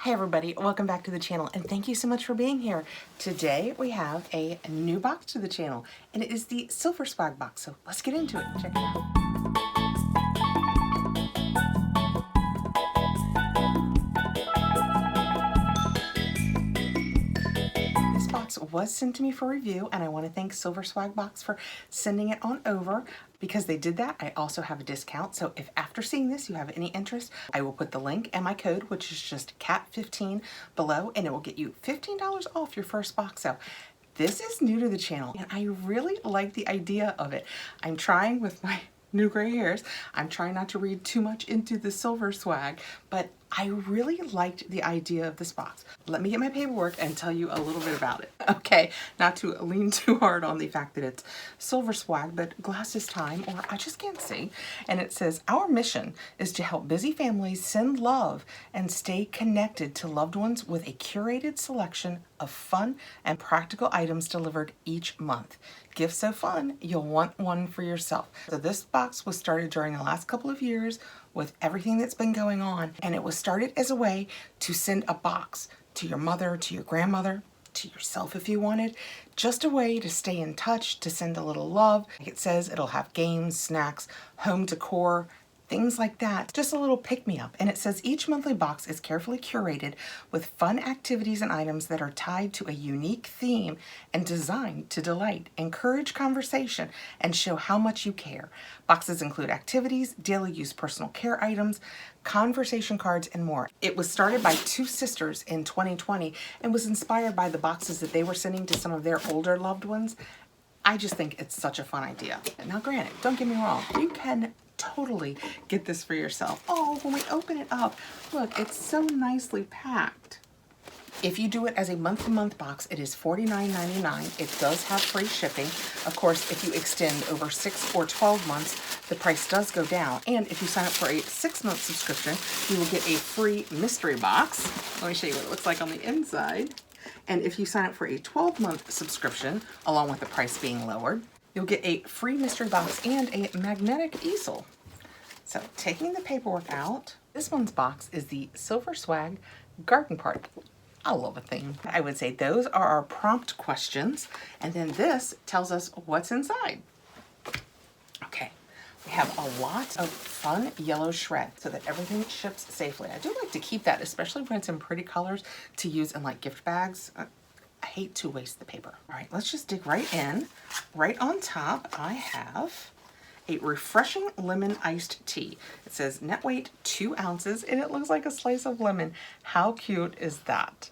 Hi everybody, welcome back to the channel and thank you so much for being here. Today we have a new box to the channel and it is the Silver Swag box, so let's get into it. Check it out. This box was sent to me for review and I want to thank Silver Swag Box for sending it on over. Because they did that, I also have a discount. So if after seeing this you have any interest, I will put the link and my code, which is just CAT15 below, and it will get you $15 off your first box. So this is new to the channel and I really like the idea of it. I'm trying with my new gray hairs. I'm trying not to read too much into the silver swag, but I really liked the idea of this box. Let me get my paperwork and tell you a little bit about it. Okay, not to lean too hard on the fact that it's silver swag, but glasses time, or I just can't see. And it says, our mission is to help busy families send love and stay connected to loved ones with a curated selection of fun and practical items delivered each month. Gifts so fun, you'll want one for yourself. So this box was started during the last couple of years with everything that's been going on, and it was started as a way to send a box to your mother, to your grandmother, to yourself if you wanted, just a way to stay in touch, to send a little love. Like it says, it'll have games, snacks, home decor, things like that. Just a little pick-me-up. And it says each monthly box is carefully curated with fun activities and items that are tied to a unique theme and designed to delight, encourage conversation, and show how much you care. Boxes include activities, daily use personal care items, conversation cards, and more. It was started by two sisters in 2020 and was inspired by the boxes that they were sending to some of their older loved ones. I just think it's such a fun idea. Now granted, don't get me wrong, you can totally get this for yourself. Oh, when we open it up, look, it's so nicely packed. If you do it as a month-to-month box, it is $49.99. It does have free shipping. Of course, if you extend over 6 or 12 months, the price does go down. And if you sign up for a 6-month subscription, you will get a free mystery box. Let me show you what it looks like on the inside. And if you sign up for a 12-month subscription, along with the price being lowered, you'll get a free mystery box and a magnetic easel. So taking the paperwork out, this one's box is the Silver Swag Garden Party. I love a theme. I would say those are our prompt questions. And then this tells us what's inside. Okay, we have a lot of fun yellow shred so that everything ships safely. I do like to keep that, especially when it's in pretty colors, to use in like gift bags. I hate to waste the paper. All right, let's just dig right in. Right on top, I have a refreshing lemon iced tea. It says net weight 2 ounces and it looks like a slice of lemon. How cute is that?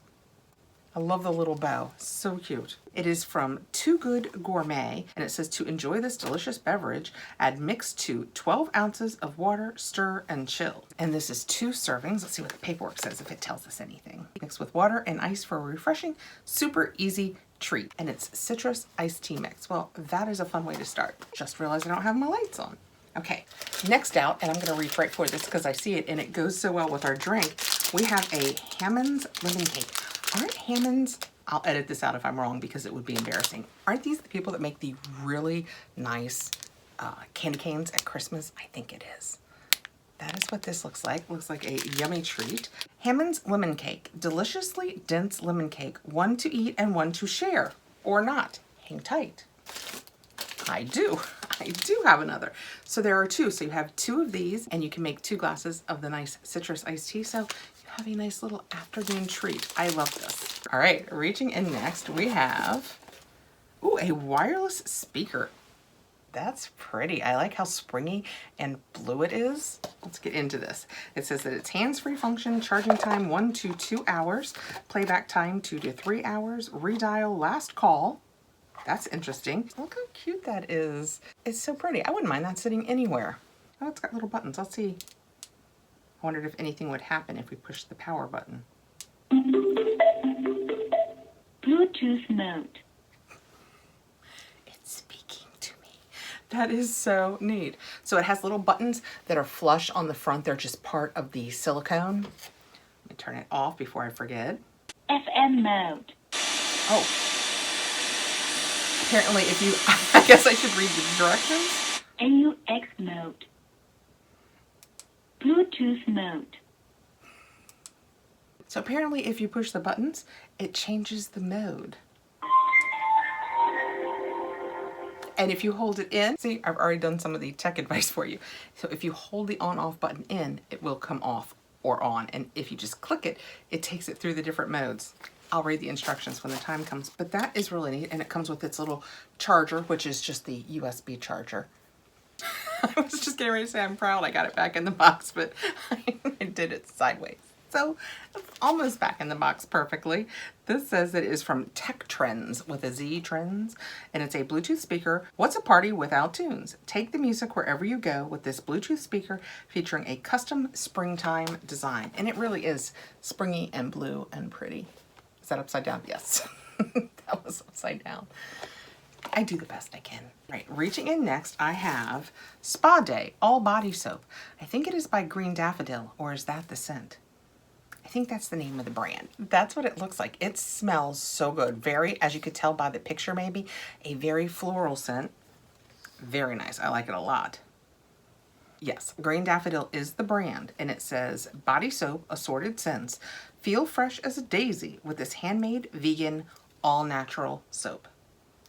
I love the little bow, so cute. It is from Too Good Gourmet, and it says to enjoy this delicious beverage, add mix to 12 ounces of water, stir, and chill. And this is 2 servings. Let's see what the paperwork says if it tells us anything. Mix with water and ice for a refreshing, super easy treat. And it's citrus iced tea mix. Well, that is a fun way to start. Just realized I don't have my lights on. Okay, next out, and I'm gonna reach right for this because I see it and it goes so well with our drink, we have a Hammond's lemon cake. Aren't Hammond's, I'll edit this out if I'm wrong because it would be embarrassing. Aren't these the people that make the really nice candy canes at Christmas? I think it is. That is what this looks like. Looks like a yummy treat. Hammond's lemon cake, deliciously dense lemon cake, one to eat and one to share, or not. Hang tight. I do have another. So there are 2. So you have 2 of these and you can make 2 glasses of the nice citrus iced tea. So have a nice little afternoon treat. I love this. All right, reaching in next, we have, ooh, a wireless speaker. That's pretty. I like how springy and blue it is. Let's get into this. It says that it's hands-free function, charging time 1 to 2 hours, playback time 2 to 3 hours, redial last call. That's interesting. Look how cute that is. It's so pretty. I wouldn't mind that sitting anywhere. Oh, it's got little buttons. Let's see. I wondered if anything would happen if we push the power button. Bluetooth mode. It's speaking to me. That is so neat. So it has little buttons that are flush on the front. They're just part of the silicone. Let me turn it off before I forget. FM mode. Oh. Apparently if you, I guess I should read the directions. AUX mode. Bluetooth mode. So apparently if you push the buttons, it changes the mode. And if you hold it in, see, I've already done some of the tech advice for you. So if you hold the on-off button in, it will come off or on. And if you just click it, it takes it through the different modes. I'll read the instructions when the time comes, but that is really neat. And it comes with its little charger, which is just the USB charger. I was just getting ready to say I'm proud I got it back in the box, but I did it sideways. So it's almost back in the box perfectly. This says it is from Tech Trends with a Z, Trends, and it's a Bluetooth speaker. What's a party without tunes? Take the music wherever you go with this Bluetooth speaker featuring a custom springtime design. And it really is springy and blue and pretty. Is that upside down? Yes, that was upside down. I do the best I can. Right, reaching in next, I have Spa Day All Body Soap. I think it is by Green Daffodil, or is that the scent? I think that's the name of the brand. That's what it looks like. It smells so good. Very, as you could tell by the picture maybe, a very floral scent. Very nice. I like it a lot. Yes, Green Daffodil is the brand, and it says body soap, assorted scents. Feel fresh as a daisy with this handmade, vegan, all-natural soap.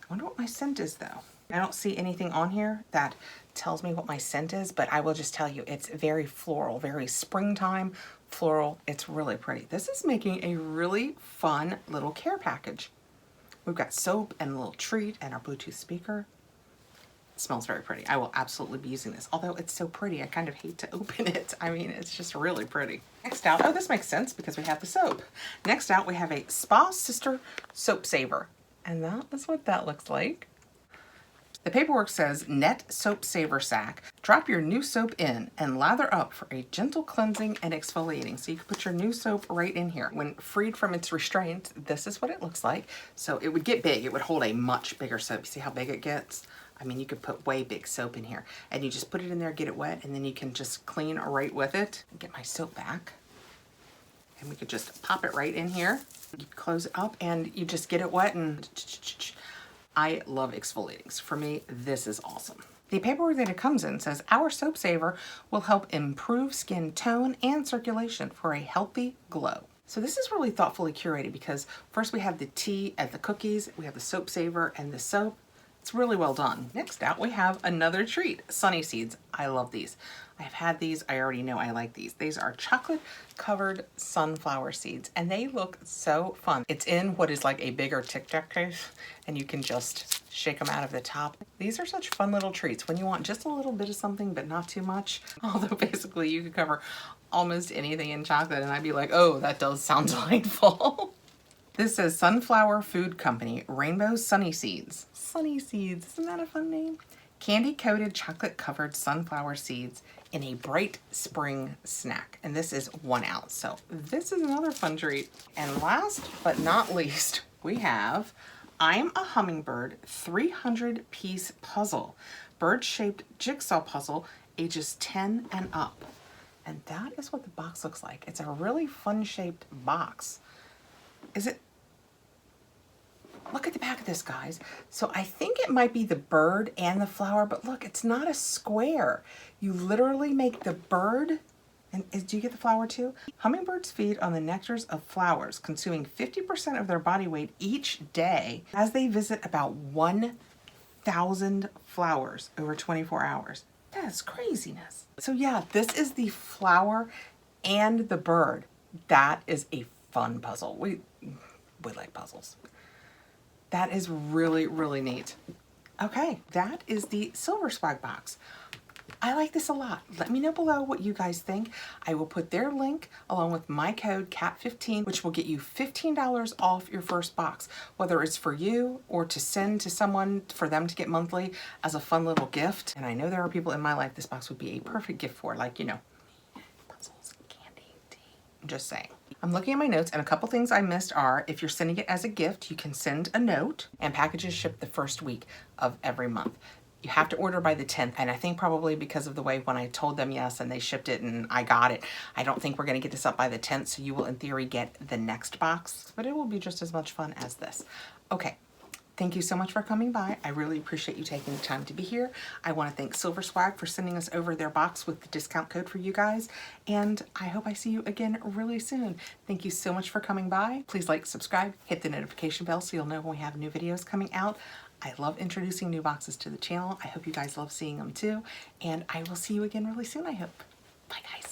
I wonder what my scent is though. I don't see anything on here that tells me what my scent is, but I will just tell you it's very floral, very springtime floral. It's really pretty. This is making a really fun little care package. We've got soap and a little treat and our Bluetooth speaker. It smells very pretty. I will absolutely be using this. Although it's so pretty, I kind of hate to open it. I mean, it's just really pretty. Next out, oh, this makes sense because we have the soap. Next out, we have a Spa Sister Soap Saver. And that is what that looks like. The paperwork says Net Soap Saver Sack. Drop your new soap in and lather up for a gentle cleansing and exfoliating. So you can put your new soap right in here. When freed from its restraints, this is what it looks like. So it would get big. It would hold a much bigger soap. You see how big it gets? I mean, you could put way big soap in here. And you just put it in there, get it wet, and then you can just clean right with it. Get my soap back. And we could just pop it right in here. You close it up and you just get it wet and I love exfoliating. For me, this is awesome. The paperwork that it comes in says our soap saver will help improve skin tone and circulation for a healthy glow. So this is really thoughtfully curated because first we have the tea and the cookies, we have the soap saver and the soap. It's really well done. Next out, we have another treat, Sunny Seeds. I love these. I've had these. I already know I like these. These are chocolate covered sunflower seeds and they look so fun. It's in what is like a bigger Tic Tac case and you can just shake them out of the top. These are such fun little treats when you want just a little bit of something but not too much. Although basically you could cover almost anything in chocolate and I'd be like, oh, that does sound delightful. This says Sunflower Food Company Rainbow Sunny Seeds. Sunny Seeds, isn't that a fun name? Candy coated chocolate covered sunflower seeds in a bright spring snack. And this is 1 ounce. So this is another fun treat. And last but not least, we have I'm a Hummingbird 300-piece puzzle. Bird-shaped jigsaw puzzle, ages 10 and up. And that is what the box looks like. It's a really fun shaped box. Is it? Look at the back of this, guys. So I think it might be the bird and the flower, but look, it's not a square. You literally make the bird, and do you get the flower too? Hummingbirds feed on the nectars of flowers, consuming 50% of their body weight each day as they visit about 1,000 flowers over 24 hours. That's craziness. So yeah, this is the flower and the bird. That is a fun puzzle. We like puzzles. That is really, really neat. Okay, that is the Silver Swag box. I like this a lot. Let me know below what you guys think. I will put their link along with my code CAT15, which will get you $15 off your first box, whether it's for you or to send to someone for them to get monthly as a fun little gift. And I know there are people in my life this box would be a perfect gift for, like, you know, puzzles, candy, tea. I'm just saying. I'm looking at my notes and a couple things I missed are if you're sending it as a gift, you can send a note and packages ship the first week of every month. You have to order by the 10th, and I think probably because of the way when I told them yes and they shipped it and I got it, I don't think we're going to get this up by the 10th, so you will in theory get the next box, but it will be just as much fun as this. Okay, Thank you so much for coming by. I really appreciate you taking the time to be here. I want to thank Silver Swag for sending us over their box with the discount code for you guys. And I hope I see you again really soon. Thank you so much for coming by. Please like, subscribe, hit the notification bell so you'll know when we have new videos coming out. I love introducing new boxes to the channel. I hope you guys love seeing them too. And I will see you again really soon, I hope. Bye guys.